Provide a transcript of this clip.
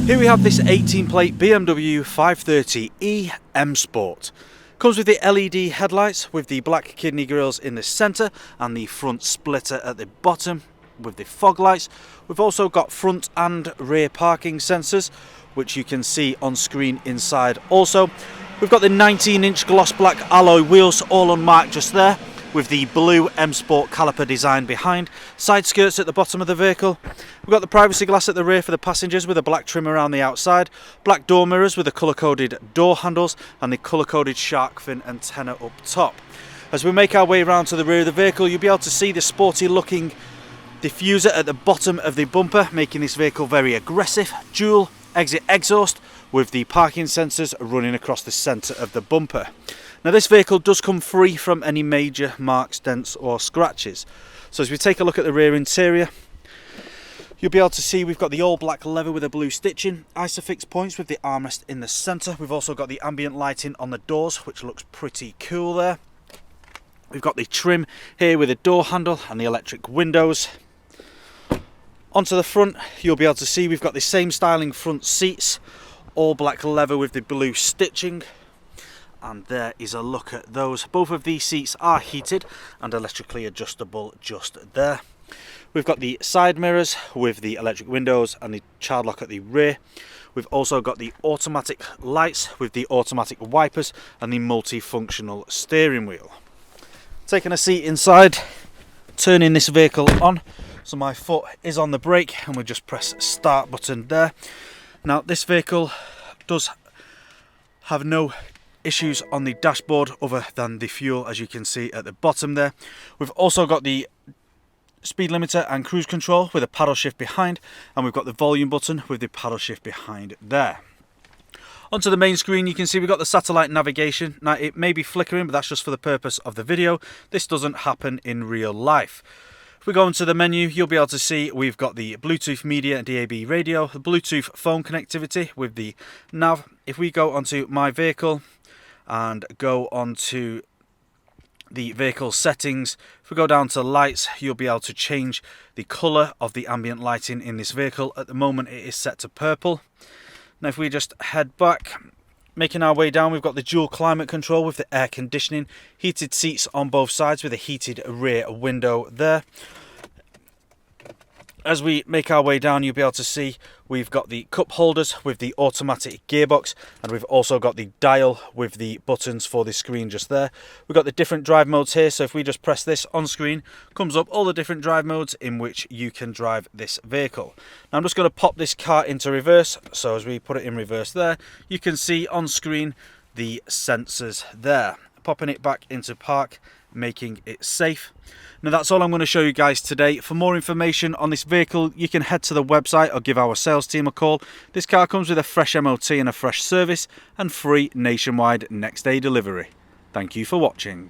Here we have this 18-plate BMW 530e M Sport. Comes with the LED headlights with the black kidney grills in the centre and the front splitter at the bottom with the fog lights. We've also got front and rear parking sensors, which you can see on screen inside also. We've got the 19-inch gloss black alloy wheels, all unmarked just there, with the blue M Sport caliper design behind. Side skirts at the bottom of the vehicle. We've got the privacy glass at the rear for the passengers with a black trim around the outside. Black door mirrors with the colour-coded door handles and the colour-coded shark fin antenna up top. As we make our way around to the rear of the vehicle, you'll be able to see the sporty-looking diffuser at the bottom of the bumper, making this vehicle very aggressive. Dual exit exhaust with the parking sensors running across the centre of the bumper. Now this vehicle does come free from any major marks, dents or scratches. So as we take a look at the rear interior, you'll be able to see we've got the all black leather with a blue stitching, Isofix points with the armrest in the centre. We've also got the ambient lighting on the doors, which looks pretty cool there. We've got the trim here with the door handle and the electric windows. Onto the front, you'll be able to see we've got the same styling front seats, all black leather with the blue stitching. And there is a look at those. Both of these seats are heated and electrically adjustable just there. We've got the side mirrors with the electric windows and the child lock at the rear. We've also got the automatic lights with the automatic wipers and the multifunctional steering wheel. Taking a seat inside, turning this vehicle on. So my foot is on the brake and we just press start button there. Now this vehicle does have no issues on the dashboard other than the fuel, as you can see at the bottom there. We've also got the speed limiter and cruise control with a paddle shift behind, and we've got the volume button with the paddle shift behind there. Onto the main screen, you can see we've got the satellite navigation. Now it may be flickering, but that's just for the purpose of the video. This doesn't happen in real life. If we go into the menu, you'll be able to see we've got the Bluetooth media and DAB radio, the Bluetooth phone connectivity with the nav. If we go onto my vehicle and go onto the vehicle settings, if we go down to lights, you'll be able to change the colour of the ambient lighting in this vehicle. At the moment it is set to purple. Now if we just head back, making our way down, we've got the dual climate control with the air conditioning, heated seats on both sides with a heated rear window there. As we make our way down, you'll be able to see we've got the cup holders with the automatic gearbox, and we've also got the dial with the buttons for the screen just there. We've got the different drive modes here, so if we just press this on screen, comes up all the different drive modes in which you can drive this vehicle. Now I'm just going to pop this car into reverse, so as we put it in reverse there, you can see on screen the sensors there. Popping it back into park, making it safe. Now that's all I'm going to show you guys today. For more information on this vehicle, you can head to the website or give our sales team a call. This car comes with a fresh MOT and a fresh service and free nationwide next day delivery. Thank you for watching.